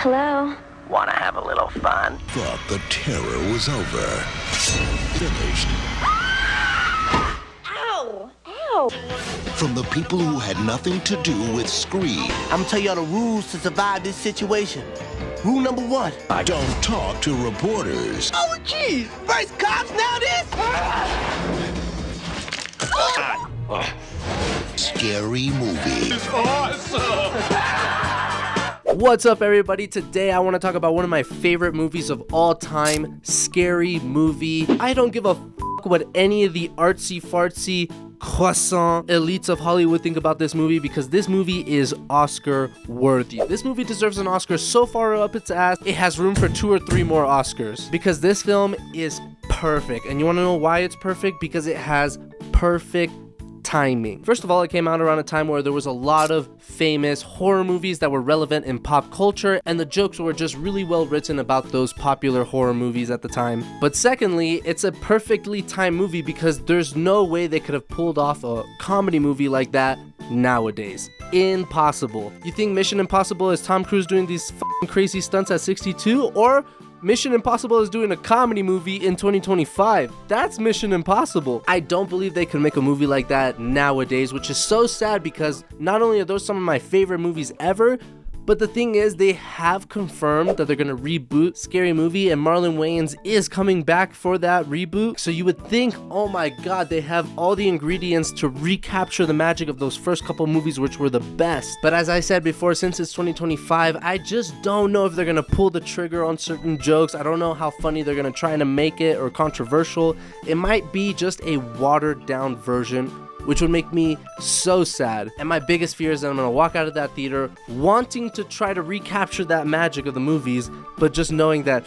Hello? Wanna have a little fun? Thought the terror was over. Finished. Ow! Ow! From the people who had nothing to do with Scream. I'm gonna tell y'all the rules to survive this situation. Rule number 1. Don't talk to reporters. Oh, geez. First cops, now this? Scary movie. What's up, everybody? Today I want to talk about one of my favorite movies of all time, Scary Movie. I don't give a fuck what any of the artsy-fartsy croissant elites of Hollywood think about this movie, because this movie is Oscar worthy. This movie deserves an Oscar so far up its ass, it has room for 2 or 3 more Oscars, because this film is perfect. And you want to know why it's perfect? Because it has perfect timing. First of all, it came out around a time where there was a lot of famous horror movies that were relevant in pop culture, and the jokes were just really well written about those popular horror movies at the time. But secondly, it's a perfectly timed movie because there's no way they could have pulled off a comedy movie like that nowadays. Impossible. You think Mission Impossible is Tom Cruise doing these fucking crazy stunts at 62, or Mission Impossible is doing a comedy movie in 2025? That's Mission Impossible. I don't believe they could make a movie like that nowadays, which is so sad because not only are those some of my favorite movies ever, but the thing is, they have confirmed that they're gonna reboot Scary Movie, and Marlon Wayans is coming back for that reboot. So you would think, oh my god, they have all the ingredients to recapture the magic of those first couple movies, which were the best. But as I said before, since it's 2025, I just don't know if they're gonna pull the trigger on certain jokes. I don't know how funny they're gonna try to make it or controversial. It might be just a watered down version, which would make me so sad. And my biggest fear is that I'm gonna walk out of that theater wanting to try to recapture that magic of the movies, but just knowing that,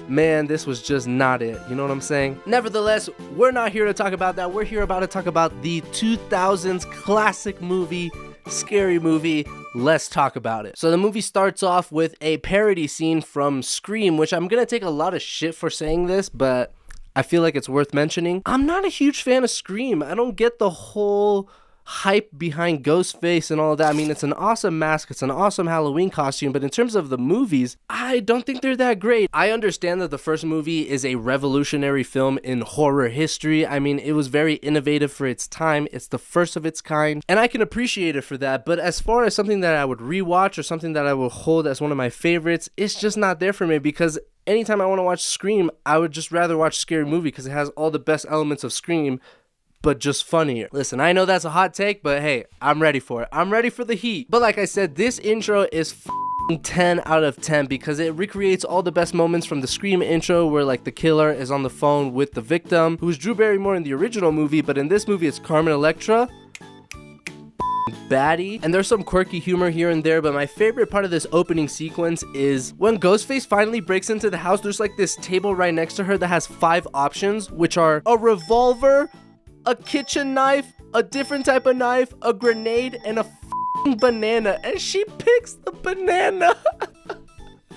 man, this was just not it. You know what I'm saying? Nevertheless, we're not here to talk about that. We're here about to talk about the 2000s classic movie, Scary Movie. Let's talk about it. So the movie starts off with a parody scene from Scream, which I'm gonna take a lot of shit for saying this, but I feel like it's worth mentioning. I'm not a huge fan of Scream. I don't get the whole hype behind Ghostface and all of that. I mean, it's an awesome mask, it's an awesome Halloween costume, but in terms of the movies, I don't think they're that great. I understand that the first movie is a revolutionary film in horror history. I mean, it was very innovative for its time. It's the first of its kind, and I can appreciate it for that. But as far as something that I would rewatch or something that I will hold as one of my favorites, it's just not there for me, because anytime I want to watch Scream, I would just rather watch Scary Movie because it has all the best elements of Scream, but just funnier. Listen, I know that's a hot take, but hey, I'm ready for it. I'm ready for the heat. But like I said, this intro is 10 out of 10 because it recreates all the best moments from the Scream intro, where like the killer is on the phone with the victim, who's Drew Barrymore in the original movie, but in this movie it's Carmen Electra. Baddie. And there's some quirky humor here and there, but my favorite part of this opening sequence is when Ghostface finally breaks into the house. There's like this table right next to her that has 5 options, which are a revolver, a kitchen knife, a different type of knife, a grenade, and a banana, and she picks the banana.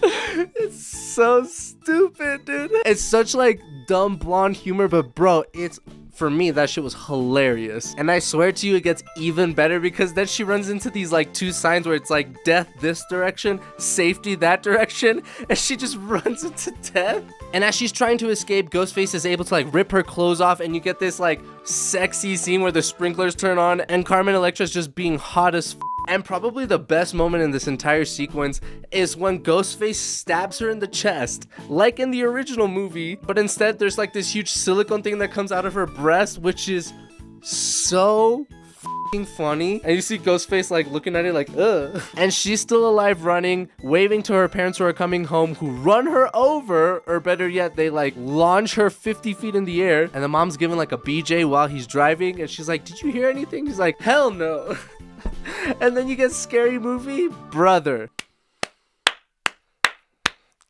It's so stupid, dude. It's such like dumb blonde humor, but bro, it's, for me, that shit was hilarious. And I swear to you, it gets even better because then she runs into these like 2 signs where it's like death this direction, safety that direction, and she just runs into death. And as she's trying to escape, Ghostface is able to like rip her clothes off, and you get this like sexy scene where the sprinklers turn on and Carmen Electra's just being hot as And probably the best moment in this entire sequence is when Ghostface stabs her in the chest, like in the original movie, but instead there's like this huge silicone thing that comes out of her breast, which is so funny. And you see Ghostface like looking at it like, ugh. And she's still alive, running, waving to her parents who are coming home, who run her over, or better yet, they like launch her 50 feet in the air. And the mom's giving like a BJ while he's driving, and she's like, did you hear anything? He's like, hell no. And then you get Scary Movie, brother.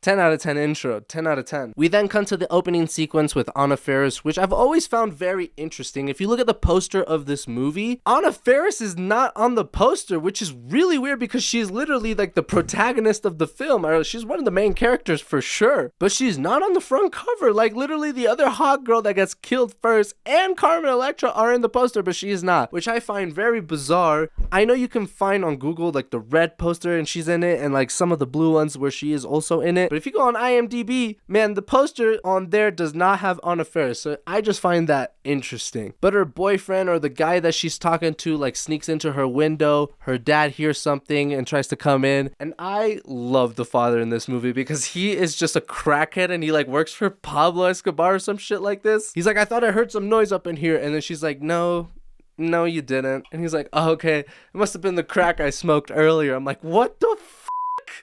10 out of 10 intro, 10 out of 10. We then come to the opening sequence with Anna Faris, which I've always found very interesting. If you look at the poster of this movie, Anna Faris is not on the poster, which is really weird because she's literally like the protagonist of the film. She's one of the main characters for sure, but she's not on the front cover. Like literally the other hot girl that gets killed first and Carmen Electra are in the poster, but she is not, which I find very bizarre. I know you can find on Google like the red poster and she's in it, and like some of the blue ones where she is also in it. But if you go on IMDb, man, the poster on there does not have Anna Faris, so I just find that interesting. But her boyfriend or the guy that she's talking to like sneaks into her window. Her dad hears something and tries to come in, and I love the father in this movie because he is just a crackhead and he like works for Pablo Escobar or some shit like this. He's like, I thought I heard some noise up in here, and then she's like, no, you didn't. And he's like, oh, okay, it must have been the crack I smoked earlier. I'm like, what the fuck?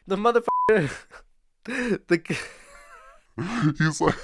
The motherfucker. He's like,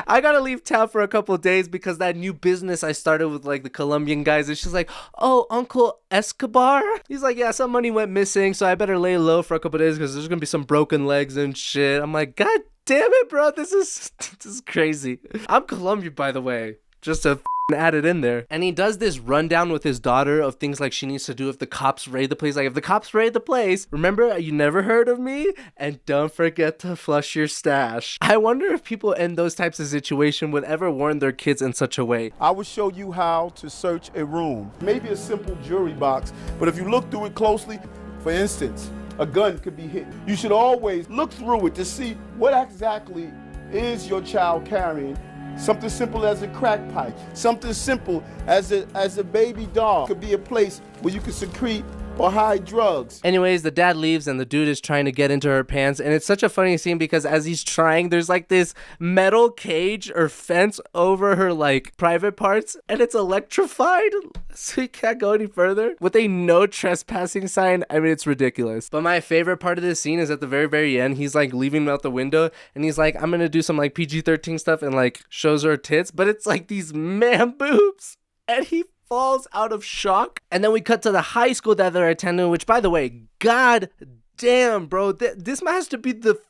I gotta leave town for a couple of days because that new business I started with like the Colombian guys, and she's like, oh, Uncle Escobar? He's like, yeah, some money went missing, so I better lay low for a couple of days because there's gonna be some broken legs and shit. I'm like, god damn it, bro, this is crazy. I'm Colombian, by the way, just to add it in there. And he does this rundown with his daughter of things like she needs to do if the cops raid the place. Like, if the cops raid the place, remember, you never heard of me, and don't forget to flush your stash. I wonder if people in those types of situations would ever warn their kids in such a way. I will show you how to search a room. Maybe a simple jewelry box, but if you look through it closely, for instance, a gun could be hidden. You should always look through it to see what exactly is your child carrying. Something simple as a crack pipe, something simple as a baby doll. Could be a place where you can secrete or hide drugs. Anyways, the dad leaves and the dude is trying to get into her pants, and it's such a funny scene because as he's trying, there's like this metal cage or fence over her like private parts, and it's electrified, so he can't go any further with a no trespassing sign. I mean, it's ridiculous. But my favorite part of this scene is at the very end. He's like leaving out the window and he's like, I'm gonna do some like PG-13 stuff, and like shows her tits, but it's like these man boobs, and he falls out of shock. And then we cut to the high school that they're attending, which, by the way, god damn, bro, this has to be the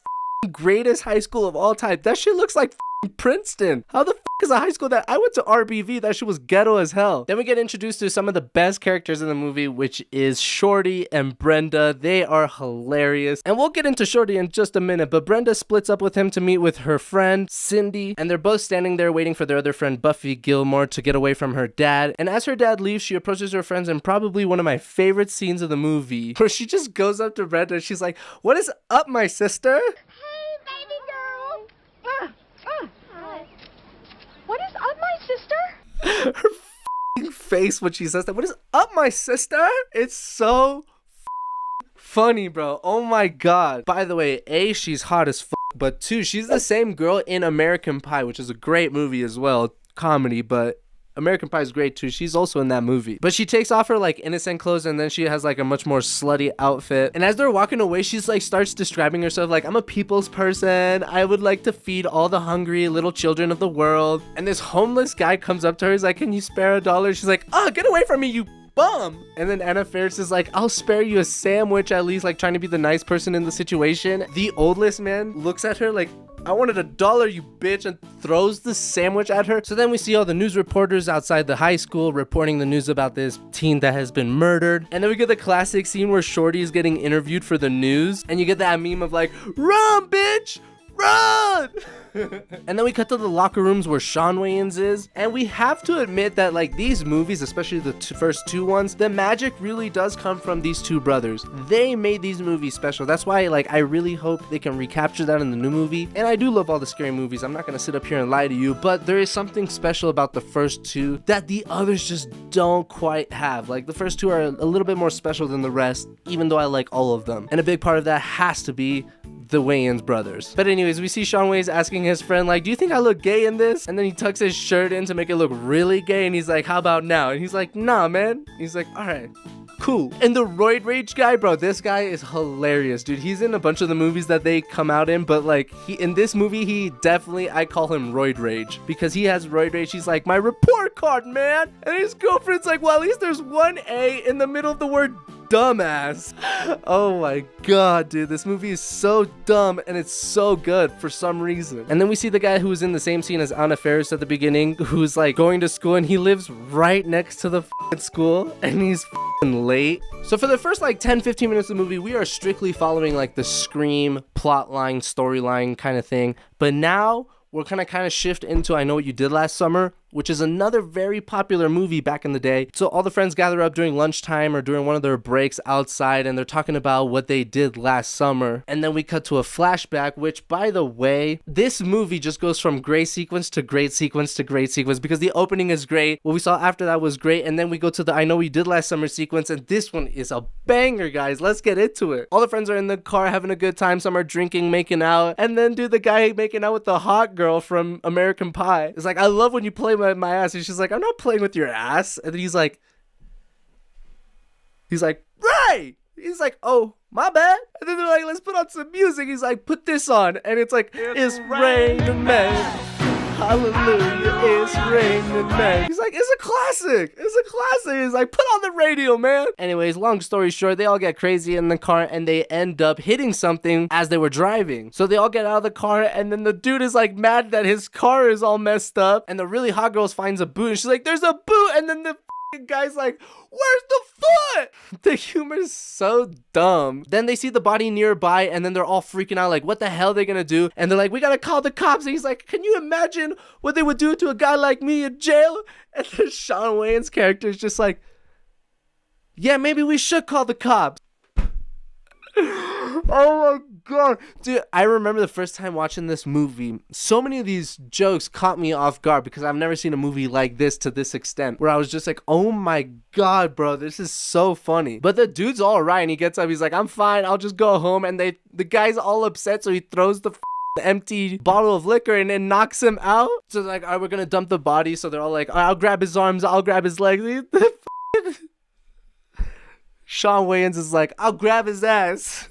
greatest high school of all time. That shit looks like Princeton. How the is a high school that I went to RBV? That shit was ghetto as hell. Then we get introduced to some of the best characters in the movie, which is Shorty and Brenda. They are hilarious, and we'll get into Shorty in just a minute, but Brenda splits up with him to meet with her friend Cindy, and they're both standing there waiting for their other friend Buffy Gilmore to get away from her dad. And as her dad leaves, she approaches her friends in probably one of my favorite scenes of the movie, where she just goes up to Brenda and she's like, what is up, my sister? What is up, my sister? Her face when she says that. What is up, my sister? It's so funny, bro. Oh my god. By the way, A, she's hot as but 2, she's the same girl in American Pie, which is a great movie as well. Comedy, but American Pie is great too. She's also in that movie. But she takes off her like innocent clothes, and then she has like a much more slutty outfit. And as they're walking away, she's like starts describing herself like, I'm a people's person. I would like to feed all the hungry little children of the world. And this homeless guy comes up to her. He's like, can you spare $1? She's like, oh, get away from me, you bum. And then Anna Faris is like, I'll spare you a sandwich at least, like trying to be the nice person in the situation. The oldest man looks at her like, I wanted $1, you bitch, and throws the sandwich at her. So then we see all the news reporters outside the high school reporting the news about this teen that has been murdered. And then we get the classic scene where Shorty is getting interviewed for the news, and you get that meme of like, run, bitch, run. And then we cut to the locker rooms where Shawn Wayans is, and we have to admit that like these movies, especially the first 2 ones, the magic really does come from these 2 brothers. They made these movies special. That's why like I really hope they can recapture that in the new movie. And I do love all the scary movies, I'm not gonna sit up here and lie to you, but there is something special about the first 2 that the others just don't quite have. Like the first 2 are a little bit more special than the rest, even though I like all of them. And a big part of that has to be the Wayans brothers. But anyways, we see Shawn Wayans asking his friend like, do you think I look gay in this? And then he tucks his shirt in to make it look really gay, and he's like, how about now? And he's like, nah, man. He's like, all right, cool. And the roid rage guy, bro, this guy is hilarious, dude. He's in a bunch of the movies that they come out in, but like in this movie, he definitely, I call him roid rage because he has roid rage. He's like, my report card, man. And his girlfriend's like, well, at least there's one A in the middle of the word dumbass. Oh my god, dude, this movie is so dumb and it's so good for some reason. And then we see the guy who was in the same scene as Anna Faris at the beginning, who's like going to school, and he lives right next to the school, and he's late. So for the first like 10-15 minutes of the movie, we are strictly following like the Scream plotline, storyline kind of thing. But now we're kind of shift into I Know What You Did Last Summer, which is another very popular movie back in the day. So all the friends gather up during lunchtime or during one of their breaks outside, and they're talking about what they did last summer. And then we cut to a flashback, which, by the way, this movie just goes from great sequence to great sequence to great sequence, because the opening is great, what we saw after that was great, and then we go to the I Know What You Did Last Summer sequence, and this one is a banger, guys. Let's get into it. All the friends are in the car having a good time. Some are drinking, making out, and then the guy making out with the hot girl from American Pie is like, I love when you play my ass. And she's like, I'm not playing with your ass. And then he's like, right. He's like, oh, my bad. And then they're like, let's put on some music. He's like, put this on. And it's like, it's raining men. Hallelujah, it's raining men. He's like, it's a classic. It's a classic. He's like, put on the radio, man. Anyways, long story short, they all get crazy in the car and they end up hitting something as they were driving. So they all get out of the car, and then the dude is like mad that his car is all messed up. And the really hot girl finds a boot, and she's like, there's a boot. And then the guy's like, where's the foot? The humor is so dumb. Then they see the body nearby, and then they're all freaking out like, what the hell are they gonna do? And they're like, we gotta call the cops. And he's like, can you imagine what they would do to a guy like me in jail? And then Shawn Wayans' character is just like, yeah, maybe we should call the cops. Oh my god, dude, I remember the first time watching this movie, so many of these jokes caught me off guard because I've never seen a movie like this to this extent, where I was just like, oh my god, bro, this is so funny. But the dude's all right, and he gets up, he's like, I'm fine, I'll just go home. And the guy's all upset, so he throws the empty bottle of liquor and then knocks him out. So they're like, all right, we're gonna dump the body. So they're all like, all right, I'll grab his arms, I'll grab his legs. Shawn Wayans is like, I'll grab his ass.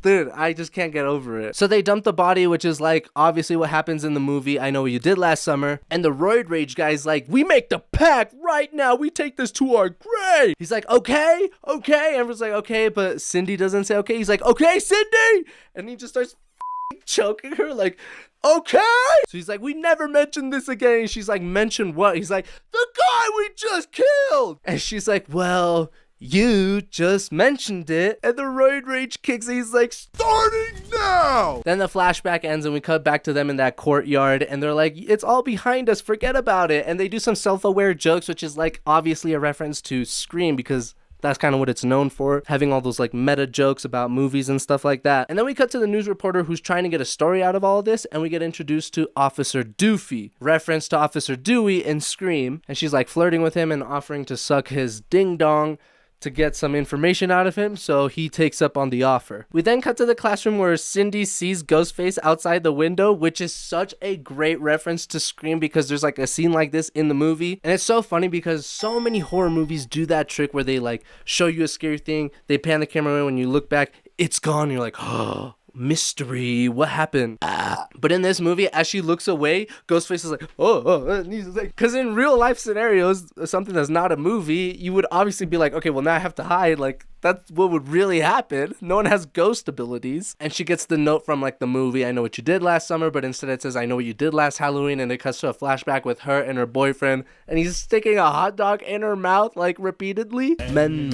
Dude, I just can't get over it. So they dump the body, which is like obviously what happens in the movie I Know What You Did Last Summer. And the roid rage guy's like, we make the pact right now. We take this to our grave. He's like, okay. Everyone's like, okay. But Cindy doesn't say okay. He's like, okay, Cindy. And he just starts choking her like, okay. So he's like, we never mentioned this again. And she's like, mention what? He's like, the guy we just killed. And she's like, well, you just mentioned it. And the roid rage kicks. He's like, starting now. Then the flashback ends and we cut back to them in that courtyard, and they're like, it's all behind us, forget about it. And they do some self-aware jokes, which is like obviously a reference to Scream, because that's kind of what it's known for, having all those like meta jokes about movies and stuff like that. And then we cut to the news reporter who's trying to get a story out of all of this, and we get introduced to Officer Doofy, reference to Officer Dewey in Scream. And she's like flirting with him and offering to suck his ding dong to get some information out of him, so he takes up on the offer. We then cut to the classroom where Cindy sees Ghostface outside the window, which is such a great reference to Scream, because there's like a scene like this in the movie. And it's so funny because so many horror movies do that trick where they like show you a scary thing, they pan the camera away, when you look back, it's gone, you're like, oh, mystery, what happened? But in this movie, as she looks away, Ghostface is like, oh, because in real life scenarios, something that's not a movie, you would obviously be like, okay, well now I have to hide. Like, that's what would really happen. No one has ghost abilities. And she gets the note from like the movie I Know What You Did Last Summer, but instead it says I Know What You Did Last Halloween, and it cuts to a flashback with her and her boyfriend, and he's sticking a hot dog in her mouth like repeatedly. Men.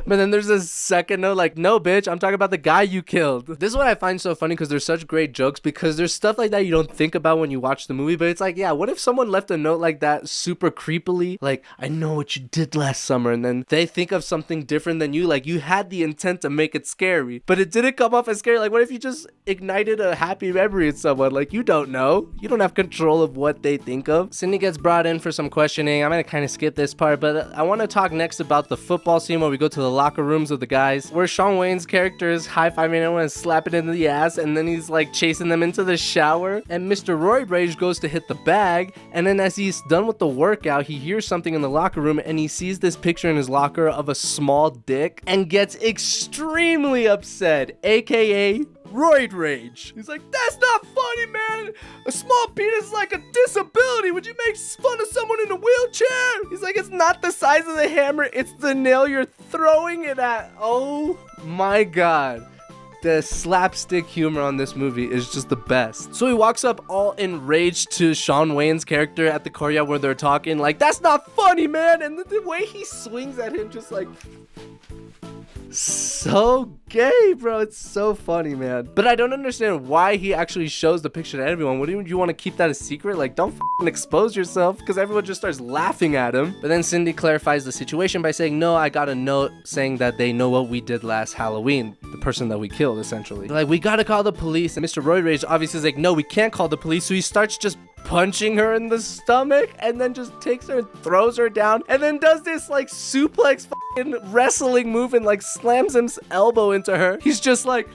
But then there's a second note like, no bitch, I'm talking about the guy you killed. This is what I find so funny, because there's such great jokes, because there's stuff like that you don't think about when you watch the movie, but it's like, yeah, what if someone left a note like that super creepily, like, I know what you did last summer, and then they think of something different than you, like you had the intent to make it scary, but it didn't come off as scary. Like, what if you just ignited a happy memory in someone? Like, you don't know, you don't have control of what they think of. Cindy gets brought in for some questioning. I'm gonna kind of skip this part, but I want to talk next about the football scene where we go to the locker rooms of the guys, where Shawn Wayne's character is high-fiving everyone and slapping into the ass, and then he's like chasing them into the shower, and Mr. Roid Rage goes to hit the bag, and then as he's done with the workout, he hears something in the locker room, and he sees this picture in his locker of a small dick and gets extremely upset, aka roid rage. He's like, that's not funny, man. A small penis is like a disability. Would you make fun of someone in a wheelchair? He's like, it's not the size of the hammer, it's the nail you're throwing it at. Oh my God. The slapstick humor on this movie is just the best. So he walks up all enraged to Shawn Wayne's character at the courtyard where they're talking like, that's not funny, man. And the way he swings at him just like, so gay, bro. It's so funny, man. But I don't understand why he actually shows the picture to everyone. What do you want to keep that a secret? Like, don't expose yourself, because everyone just starts laughing at him. But then Cindy clarifies the situation by saying, no, I got a note saying that they know what we did last Halloween, the person that we killed, essentially. They're like, we gotta call the police. And Mr. Roy Rage obviously is like, no, we can't call the police. So he starts just punching her in the stomach and then just takes her and throws her down and then does this like suplex wrestling move and like slams his elbow into her. He's just like,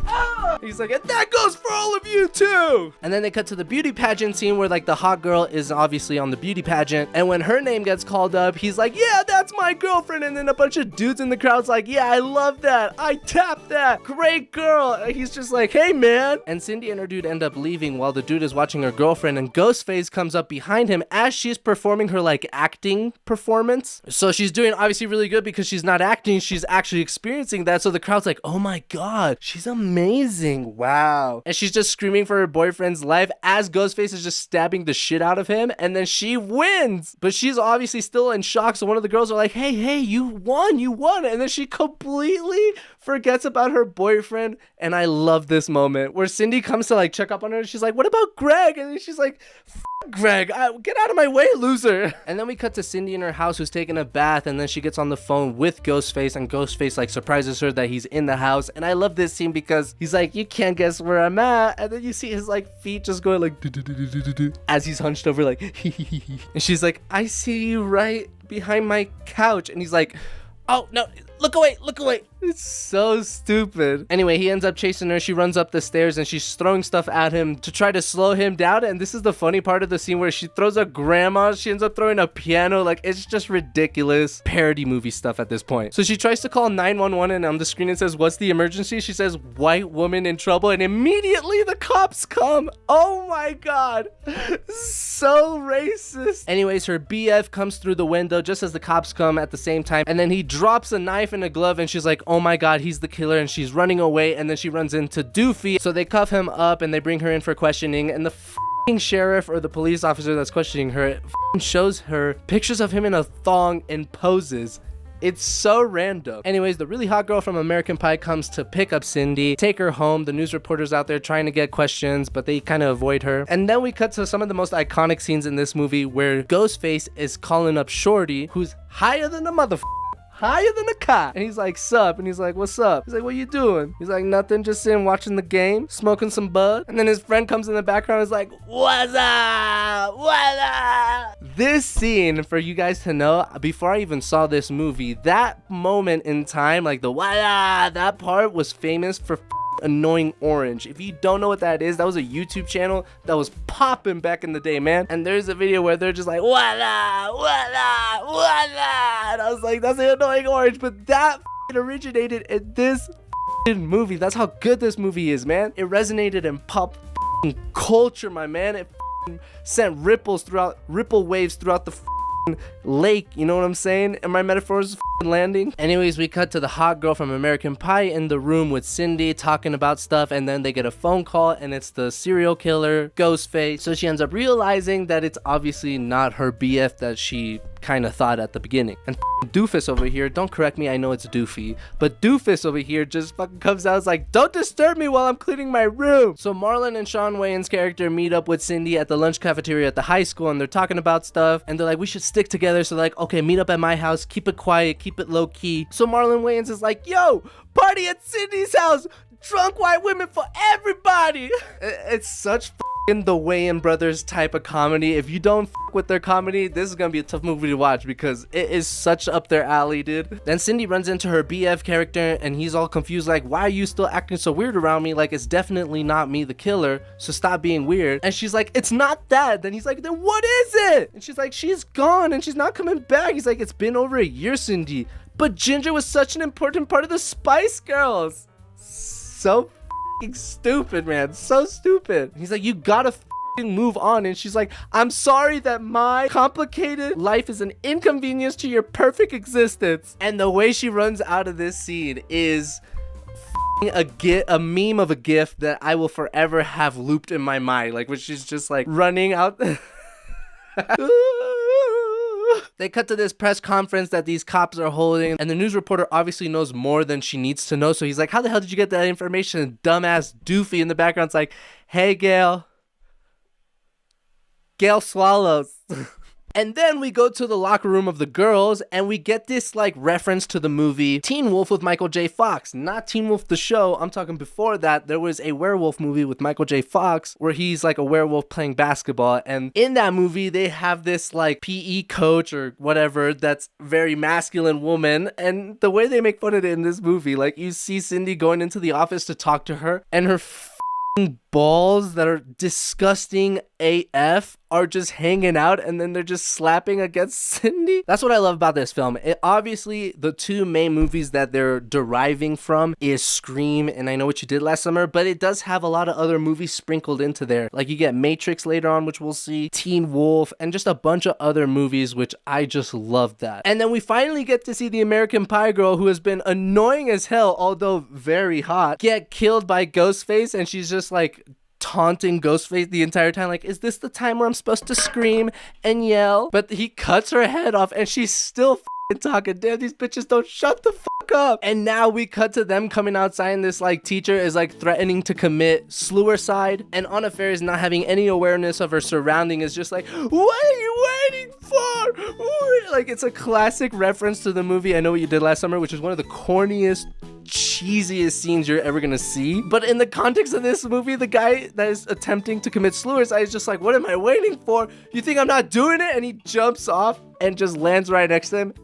ah! He's like, and that goes for all of you too. And then they cut to the beauty pageant scene where like the hot girl is obviously on the beauty pageant, and when her name gets called up, he's like, yeah, that's my girlfriend. And then a bunch of dudes in the crowd's like, yeah, I love that, I tapped that, great girl. And he's just like, hey man. And Cindy and her dude end up leaving while the dude is watching her girlfriend, and Ghostface comes up behind him as she's performing her like acting performance. So she's doing obviously really good because she's not acting, she's actually experiencing that. So the crowd's like, oh my God, she's amazing, wow. And she's just screaming for her boyfriend's life as Ghostface is just stabbing the shit out of him, and then she wins. But she's obviously still in shock, so one of the girls are like, hey, you won. And then she completely forgets about her boyfriend. And I love this moment where Cindy comes to like check up on her, and she's like, what about Greg? And then she's like, Greg, get out of my way, loser. And then we cut to Cindy in her house who's taking a bath, and then she gets on the phone with Ghostface, and Ghostface like surprises her that he's in the house. And I love this scene because he's like, you can't guess where I'm at. And then you see his like feet just going like as he's hunched over like and she's like, I see you right behind my couch. And he's like, oh no, look away. It's so stupid. Anyway, he ends up chasing her. She runs up the stairs and she's throwing stuff at him to try to slow him down. And this is the funny part of the scene where she throws a grandma. She ends up throwing a piano. Like, it's just ridiculous parody movie stuff at this point. So she tries to call 911, and on the screen it says, what's the emergency? She says, white woman in trouble, and immediately the cops come. Oh my God. So racist. Anyways, her BF comes through the window just as the cops come at the same time. And then he drops a knife and a glove, and she's like, oh my God, he's the killer. And she's running away, and then she runs into Doofy. So they cuff him up and they bring her in for questioning, and the sheriff or the police officer that's questioning her shows her pictures of him in a thong and poses. It's so random. Anyways, the really hot girl from American Pie comes to pick up Cindy, take her home. The news reporters out there trying to get questions, but they kind of avoid her. And then we cut to some of the most iconic scenes in this movie where Ghostface is calling up Shorty, who's higher than a motherfucker. Higher than a cop. And he's like, sup? And he's like, what's up? He's like, what you doing? He's like, nothing, just sitting watching the game, smoking some bud. And then his friend comes in the background and is like, what's up? What up? This scene, for you guys to know, before I even saw this movie, that moment in time, like the what up, that part was famous for Annoying Orange. If you don't know what that is, that was a YouTube channel that was popping back in the day, man. And there's a video where they're just like, what up, what up, what up? And I was like, that's the Annoying Orange. But that originated in this movie. That's how good this movie is, man. It resonated in pop culture, my man. It sent ripple waves throughout the lake, you know what I'm saying? And my metaphors landing. Anyways, we cut to the hot girl from American Pie in the room with Cindy talking about stuff, and then they get a phone call, and it's the serial killer Ghostface. So she ends up realizing that it's obviously not her BF that she kind of thought at the beginning. And Doofus over here, don't correct me, I know it's Doofy, but Doofus over here just fucking comes out, it's like, don't disturb me while I'm cleaning my room. So Marlon and Shawn Wayans' character meet up with Cindy at the lunch cafeteria at the high school, and they're talking about stuff, and they're like, we should stick together. So they're like, okay, meet up at my house, keep it quiet, keep it low key. So Marlon Wayans is like, yo, party at Cindy's house, drunk white women for everybody. It's such the Wayans brothers type of comedy. If you don't with their comedy, this is gonna be a tough movie to watch because it is such up their alley, dude. Then Cindy runs into her BF character, and he's all confused, like, why are you still acting so weird around me? Like, it's definitely not me, the killer, so stop being weird. And she's like, it's not that. Then he's like, then what is it? And she's like, she's gone and she's not coming back. He's like, it's been over a year, Cindy, but Ginger was such an important part of the Spice Girls. So stupid, man. So stupid. He's like, you gotta move on. And she's like, I'm sorry that my complicated life is an inconvenience to your perfect existence. And the way she runs out of this scene is a meme of a gif that I will forever have looped in my mind, like when she's just like running out. They cut to this press conference that these cops are holding, and the news reporter obviously knows more than she needs to know, so he's like, how the hell did you get that information? And dumbass doofy in the background's like, hey Gail swallows. And then we go to the locker room of the girls, and we get this like reference to the movie Teen Wolf with Michael J. Fox. Not Teen Wolf the show. I'm talking before that. There was a werewolf movie with Michael J. Fox where he's like a werewolf playing basketball. And in that movie, they have this like PE coach or whatever that's very masculine woman. And the way they make fun of it in this movie, like you see Cindy going into the office to talk to her, and her balls that are disgusting AF are just hanging out, and then they're just slapping against Cindy. That's what I love about this film. Obviously, the two main movies that they're deriving from is Scream and I Know What You Did Last Summer, but it does have a lot of other movies sprinkled into there. Like you get Matrix later on, which we'll see, Teen Wolf, and just a bunch of other movies, which I just love that. And then we finally get to see the American Pie girl, who has been annoying as hell, although very hot, get killed by Ghostface, and she's just like taunting Ghostface the entire time, like, is this the time where I'm supposed to scream and yell? But he cuts her head off, and she's still talking. Damn, these bitches don't shut the fuck up. And now we cut to them coming outside, and this like teacher is like threatening to commit suicide, and Anna Faris, not having any awareness of her surrounding, is just like, what are you waiting for? Ooh. Like, it's a classic reference to the movie I Know What You Did Last Summer, which is one of the corniest, cheesiest scenes you're ever gonna see. But in the context of this movie, the guy that is attempting to commit suicide is just like, what am I waiting for? You think I'm not doing it? And he jumps off and just lands right next to him.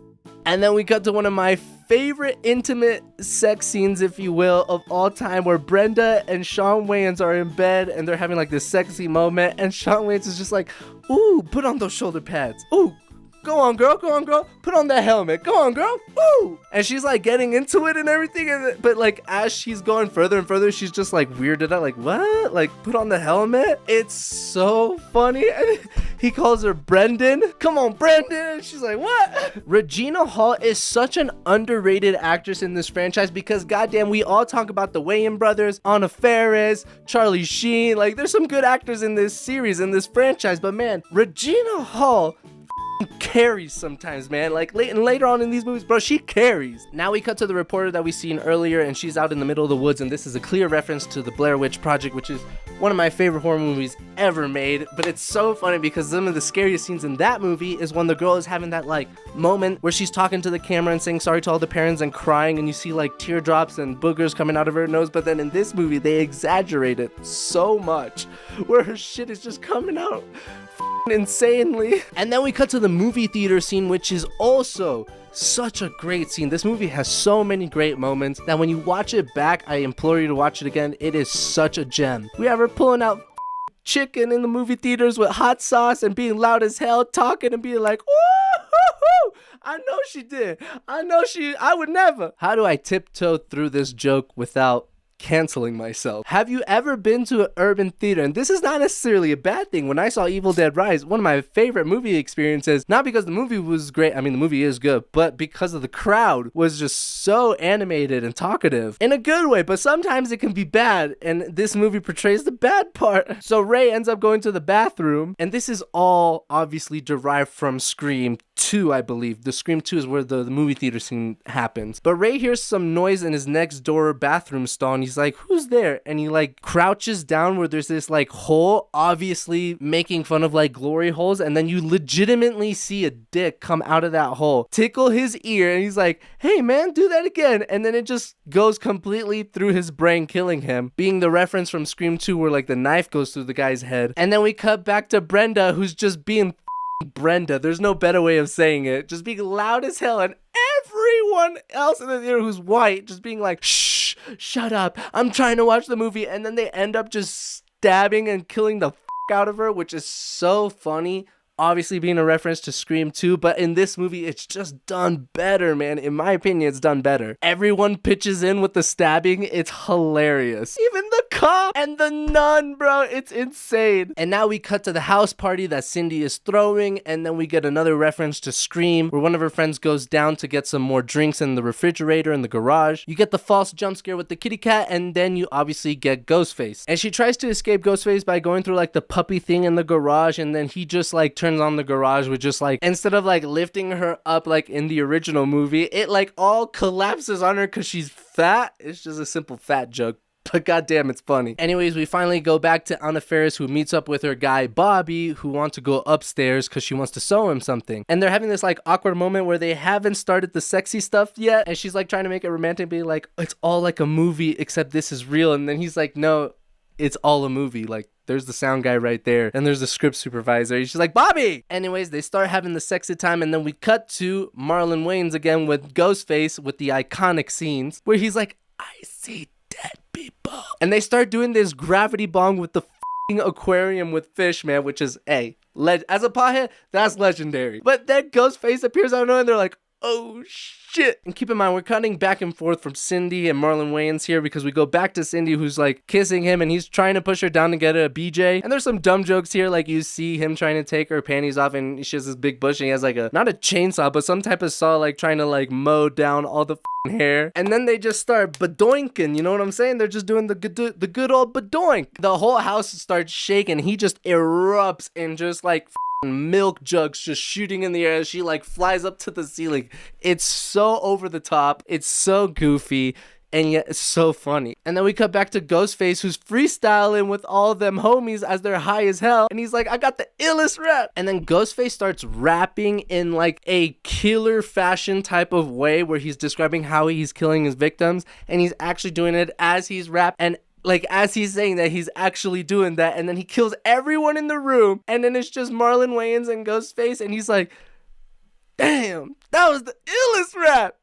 And then we cut to one of my favorite intimate sex scenes, if you will, of all time, where Brenda and Shawn Wayans are in bed and they're having like this sexy moment, and Shawn Wayans is just like, ooh, put on those shoulder pads. Ooh, go on, girl. Put on that helmet. Go on, girl. Woo! And she's like getting into it and everything. But like as she's going further and further, she's just like weirded out. Like, what? Like, put on the helmet? It's so funny. And he calls her Brendan. Come on, Brendan. And she's like, what? Regina Hall is such an underrated actress in this franchise because goddamn, we all talk about the Wayans brothers, Anna Faris, Charlie Sheen. Like, there's some good actors in this series, in this franchise. But man, Regina Hall carries sometimes, man. Like later on in these movies, bro, she carries. Now we cut to the reporter that we seen earlier, and she's out in the middle of the woods, and this is a clear reference to the Blair Witch Project, which is one of my favorite horror movies ever made. But it's so funny because some of the scariest scenes in that movie is when the girl is having that like moment where she's talking to the camera and saying sorry to all the parents and crying, and you see like teardrops and boogers coming out of her nose. But then in this movie, they exaggerate it so much where her shit is just coming out insanely. And then we cut to the movie theater scene, which is also such a great scene. This movie has so many great moments that when you watch it back, I implore you to watch it again. It is such a gem. We have her pulling out chicken in the movie theaters with hot sauce and being loud as hell, talking and being like, woo-hoo-hoo. I know she did. I would never. How do I tiptoe through this joke without canceling myself? Have you ever been to an urban theater? And this is not necessarily a bad thing. When I saw Evil Dead Rise, one of my favorite movie experiences, not because the movie was great, I mean the movie is good, but because of the crowd was just so animated and talkative in a good way. But sometimes it can be bad, and this movie portrays the bad part. So Ray ends up going to the bathroom, and this is all obviously derived from Scream 2, I believe. The Scream 2 is where the movie theater scene happens. But Ray hears some noise in his next door bathroom stall, and he's like, who's there? And he like crouches down where there's this like hole, obviously making fun of like glory holes, and then you legitimately see a dick come out of that hole, tickle his ear, and he's like, hey man, do that again. And then it just goes completely through his brain, killing him, being the reference from Scream 2 where like the knife goes through the guy's head. And then we cut back to Brenda, who's just being Brenda, there's no better way of saying it, just being loud as hell, and everyone else in the theater who's white just being like, shh, shut up, I'm trying to watch the movie. And then they end up just stabbing and killing the out of her, which is so funny. obviously being a reference to Scream 2, but in this movie, it's just done better, man. In my opinion, it's done better. Everyone pitches in with the stabbing. It's hilarious. Even the cop and the nun, bro. It's insane. And now we cut to the house party that Cindy is throwing, and then we get another reference to Scream, where one of her friends goes down to get some more drinks in the refrigerator in the garage. You get the false jump scare with the kitty cat, and then you obviously get Ghostface. And she tries to escape Ghostface by going through like the puppy thing in the garage, and then he just like turns on the garage with just like, instead of like lifting her up like in the original movie, it like all collapses on her because she's fat. It's just a simple fat joke, but goddamn, it's funny. Anyways, we finally go back to Anna Faris, who meets up with her guy Bobby, who wants to go upstairs because she wants to sew him something. And they're having this like awkward moment where they haven't started the sexy stuff yet, and she's like trying to make it romantic, be like, it's all like a movie except this is real. And then he's like, no, it's all a movie. Like, there's the sound guy right there, and there's the script supervisor. She's like, Bobby! Anyways, they start having the sexy time, and then we cut to Marlon Wayans again with Ghostface with the iconic scenes where he's like, I see dead people. And they start doing this gravity bong with the f***ing aquarium with fish, man, which is, hey, as a pothead, that's legendary. But then Ghostface appears out of nowhere, and they're like, oh shit. And keep in mind, we're cutting back and forth from Cindy and Marlon Wayans here because we go back to Cindy, who's like kissing him, and he's trying to push her down to get a BJ. And there's some dumb jokes here, like you see him trying to take her panties off, and she has this big bush, and he has like not a chainsaw, but some type of saw, like trying to like mow down all the hair. And then they just start badoinking, you know what I'm saying? They're just doing the good old badoink. The whole house starts shaking. He just erupts and just like milk jugs just shooting in the air as she like flies up to the ceiling. It's so over the top, it's so goofy, and yet it's so funny. And then we cut back to Ghostface, who's freestyling with all of them homies as they're high as hell, and he's like, I got the illest rap. And then Ghostface starts rapping in like a killer fashion type of way where he's describing how he's killing his victims, and he's actually doing it as he's rapping, and like as he's saying that, he's actually doing that, and then he kills everyone in the room, and then it's just Marlon Wayans and Ghostface, and he's like, damn, that was the illest rap.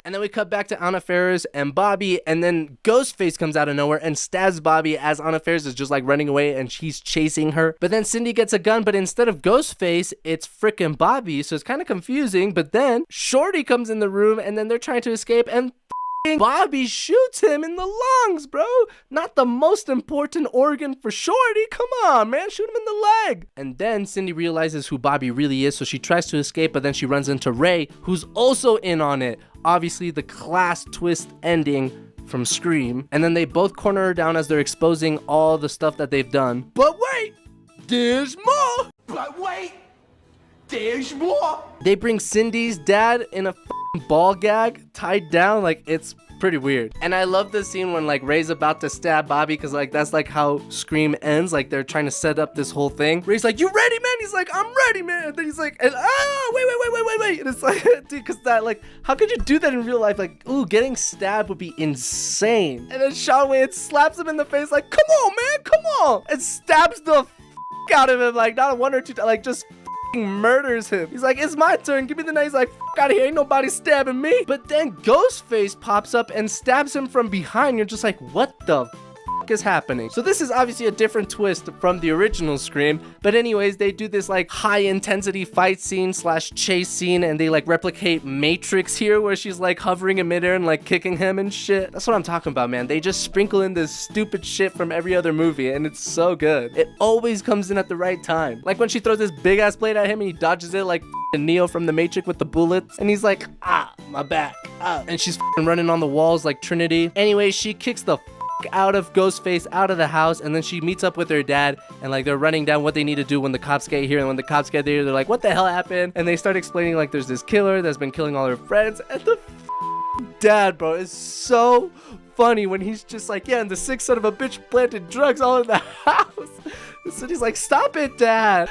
And then we cut back to Anna Faris and Bobby, and then Ghostface comes out of nowhere and stabs Bobby as Anna Faris is just like running away and she's chasing her. But then Cindy gets a gun, but instead of Ghostface, it's frickin' Bobby, so it's kind of confusing. But then Shorty comes in the room, and then they're trying to escape, and Bobby shoots him in the lungs, bro. Not the most important organ for Shorty. Come on, man. Shoot him in the leg. And then Cindy realizes who Bobby really is, so she tries to escape, but then she runs into Ray, who's also in on it. Obviously, the class twist ending from Scream. And then they both corner her down as they're exposing all the stuff that they've done. But wait, there's more. But wait, there's more. They bring Cindy's dad in a ball gag tied down. Like, it's pretty weird. And I love the scene when like Ray's about to stab Bobby, because like that's like how Scream ends. Like they're trying to set up this whole thing. Ray's like, you ready, man? He's like, I'm ready, man. And then he's like, and wait. And it's like, dude, because that, like, how could you do that in real life? Like, ooh, getting stabbed would be insane. And then Shawn Wayans slaps him in the face like, come on, man, come on, and stabs the out of him, like not one or two, like just murders him. He's like, it's my turn, give me the knife. He's like, out of here, ain't nobody stabbing me. But then Ghostface pops up and stabs him from behind. You're just like, what the is happening? So this is obviously a different twist from the original Scream, but anyways, they do this like high intensity fight scene slash chase scene, and they like replicate Matrix here, where she's like hovering in midair and like kicking him and shit. That's what I'm talking about, man. They just sprinkle in this stupid shit from every other movie, and it's so good. It always comes in at the right time. Like when she throws this big ass plate at him and he dodges it like Neo from the Matrix with the bullets, and he's like, ah, my back, ah. And she's running on the walls like Trinity. Anyway, she kicks the out of Ghostface out of the house, and then she meets up with her dad, and like they're running down what they need to do when the cops get here. And when the cops get there, they're like, what the hell happened? And they start explaining like there's this killer that's been killing all her friends, and the dad, bro, is so funny when he's just like, yeah, and the sick son of a bitch planted drugs all in the house. So he's like, stop it, dad.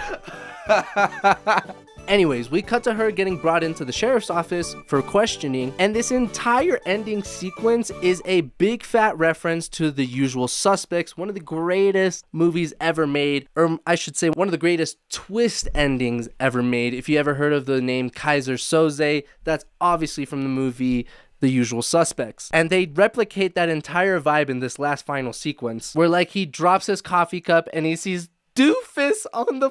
Anyways, we cut to her getting brought into the sheriff's office for questioning, and this entire ending sequence is a big fat reference to The Usual Suspects, one of the greatest movies ever made, or I should say one of the greatest twist endings ever made. If you ever heard of the name Kaiser Soze, that's obviously from the movie The Usual Suspects. And they replicate that entire vibe in this last final sequence, where like he drops his coffee cup and he sees Doofus on the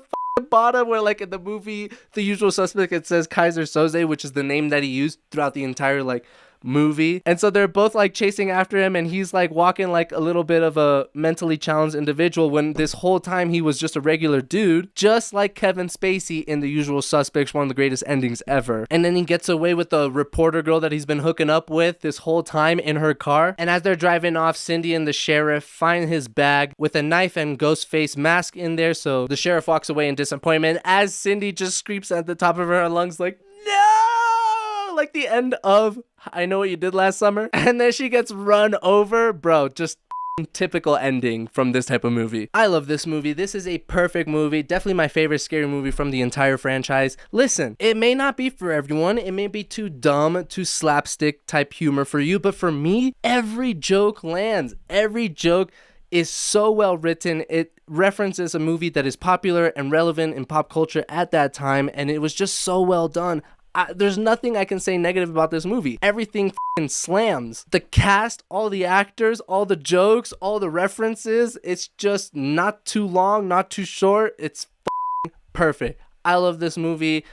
bottom where like in the movie The Usual Suspect it says Kaiser Soze, which is the name that he used throughout the entire like movie. And so they're both like chasing after him, and he's like walking like a little bit of a mentally challenged individual when this whole time he was just a regular dude, just like Kevin Spacey in The Usual Suspects, one of the greatest endings ever. And then he gets away with the reporter girl that he's been hooking up with this whole time in her car. And as they're driving off, Cindy and the sheriff find his bag with a knife and ghost face mask in there. So the sheriff walks away in disappointment as Cindy just screams at the top of her lungs like, no! Like the end of I Know What You Did Last Summer. And then she gets run over. Bro, just typical ending from this type of movie. I love this movie. This is a perfect movie. Definitely my favorite scary movie from the entire franchise. Listen, it may not be for everyone. It may be too dumb, too slapstick type humor for you. But for me, every joke lands. Every joke is so well written. It references a movie that is popular and relevant in pop culture at that time. And it was just so well done. There's nothing I can say negative about this movie. Everything f***ing slams. The cast, all the actors, all the jokes, all the references. It's just not too long, not too short. It's f***ing perfect. I love this movie.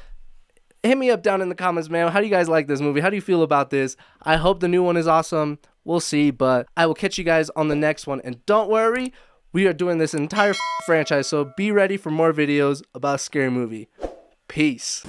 Hit me up down in the comments, man. How do you guys like this movie? How do you feel about this? I hope the new one is awesome. We'll see, but I will catch you guys on the next one. And don't worry, we are doing this entire franchise, so be ready for more videos about Scary Movie. Peace.